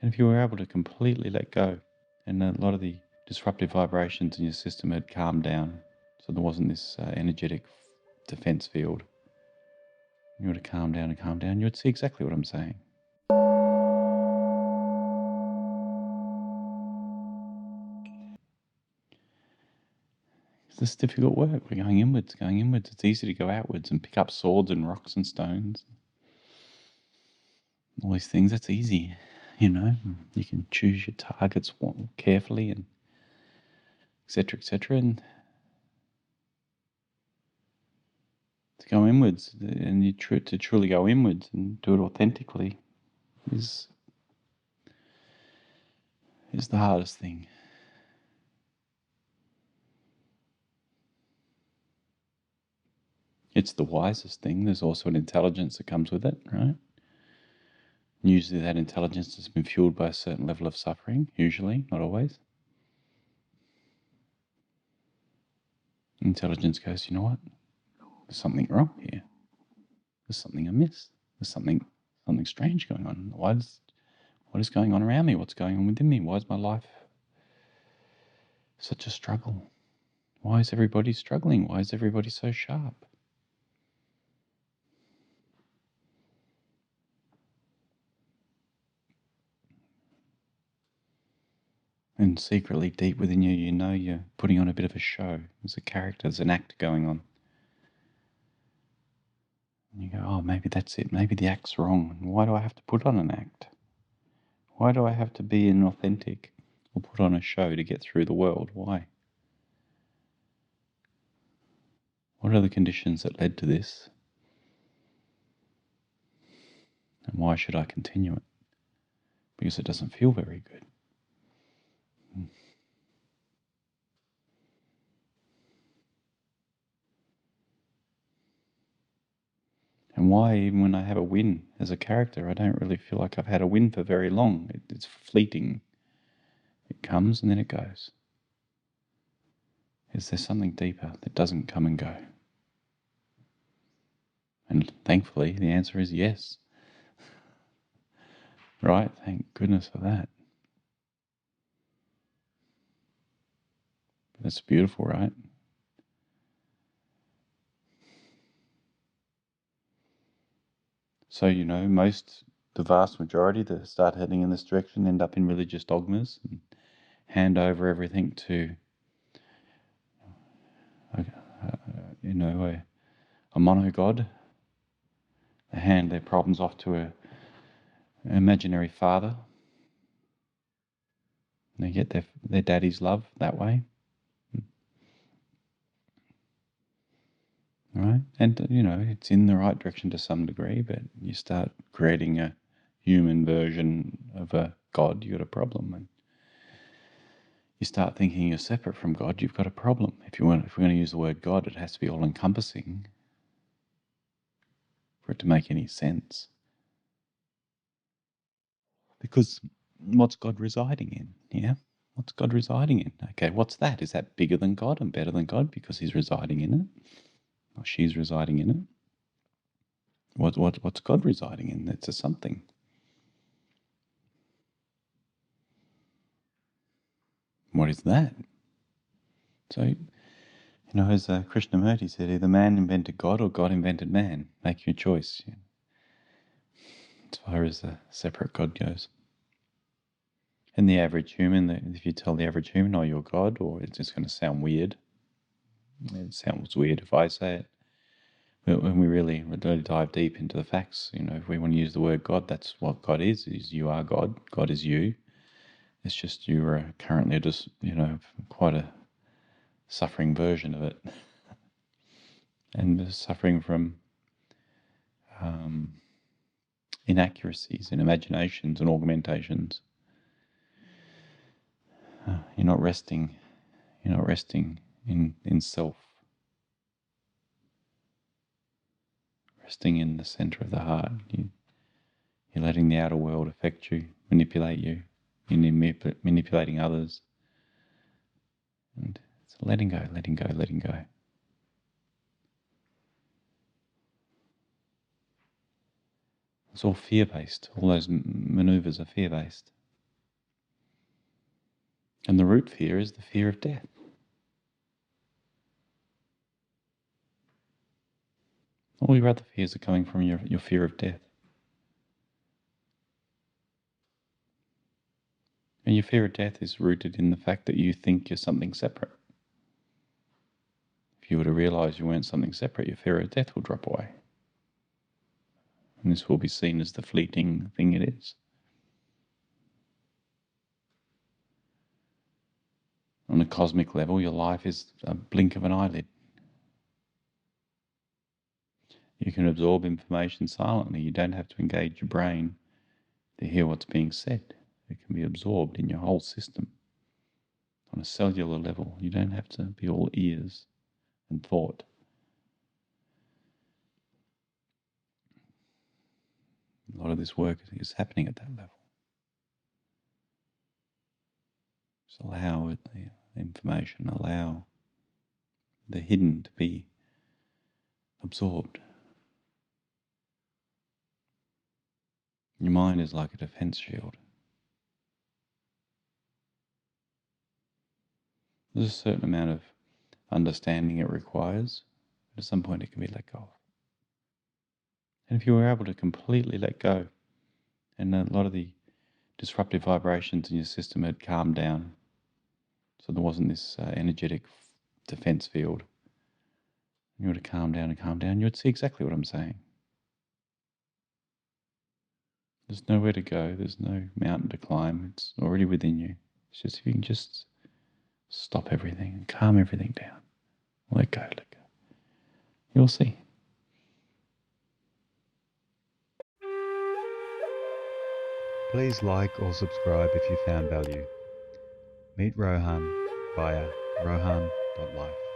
And if you were able to completely let go, and a lot of the disruptive vibrations in your system had calmed down, so there wasn't this energetic defense field, you were to calm down and calm down, you would see exactly what I'm saying. It's this difficult work. We're going inwards, going inwards. It's easy to go outwards and pick up swords and rocks and stones. All these things, that's easy, you know. You can choose your targets carefully and etc., etc. And to go inwards, and to truly go inwards and do it authentically is the hardest thing. It's the wisest thing. There's also an intelligence that comes with it, right? Usually that intelligence has been fueled by a certain level of suffering, usually, not always. Intelligence goes, you know what? There's something wrong here. There's something amiss. There's something strange going on. What is going on around me? What's going on within me? Why is my life such a struggle? Why is everybody struggling? Why is everybody so sharp? And secretly, deep within you, you know you're putting on a bit of a show. There's a character, there's an act going on. And you go, oh, maybe that's it. Maybe the act's wrong. Why do I have to put on an act? Why do I have to be inauthentic or put on a show to get through the world? Why? What are the conditions that led to this? And why should I continue it? Because it doesn't feel very good. And why, even when I have a win as a character, I don't really feel like I've had a win for very long. It's fleeting. It comes and then it goes. Is there something deeper that doesn't come and go? And thankfully, the answer is yes. Right? Thank goodness for that. That's beautiful, right? So, you know, the vast majority that start heading in this direction end up in religious dogmas and hand over everything to, a mono god. They hand their problems off to an imaginary father. And they get their daddy's love that way. Right? And, it's in the right direction to some degree, but you start creating a human version of a God, you've got a problem. And you start thinking you're separate from God, you've got a problem. If we're going to use the word God, it has to be all-encompassing for it to make any sense. Because what's God residing in? Yeah? What's God residing in? Okay, what's that? Is that bigger than God and better than God because he's residing in it? Or she's residing in it? What's God residing in? It's a something. What is that? So, as Krishnamurti said, either man invented God or God invented man. Make your choice. Yeah. As far as the separate God goes. And the average human, if you tell the average human, oh, you're God, or it's just going to sound weird. It sounds weird if I say it. But when we really dive deep into the facts, if we want to use the word God, that's what God is you are God. God is you. It's just you are currently just, quite a suffering version of it. And suffering from inaccuracies and imaginations and augmentations. You're not resting in self. Resting in the center of the heart. You're letting the outer world affect you, manipulate you. You're manipulating others. And it's letting go, letting go, letting go. It's all fear-based. All those maneuvers are fear-based. And the root fear is the fear of death. All your other fears are coming from your fear of death. And your fear of death is rooted in the fact that you think you're something separate. If you were to realize you weren't something separate, your fear of death will drop away. And this will be seen as the fleeting thing it is. On a cosmic level, your life is a blink of an eyelid. You can absorb information silently. You don't have to engage your brain to hear what's being said. It can be absorbed in your whole system. On a cellular level, you don't have to be all ears and thought. A lot of this work is happening at that level. Just allow the information, allow the hidden to be absorbed. Your mind is like a defense shield. There's a certain amount of understanding it requires, but at some point it can be let go of. And if you were able to completely let go, and a lot of the disruptive vibrations in your system had calmed down, so there wasn't this energetic defense field, and you were to calm down, you would see exactly what I'm saying. There's nowhere to go, there's no mountain to climb, it's already within you. It's just if you can just stop everything and calm everything down. Let go. You'll see. Please like or subscribe if you found value. Meet Rohan via rohan.life.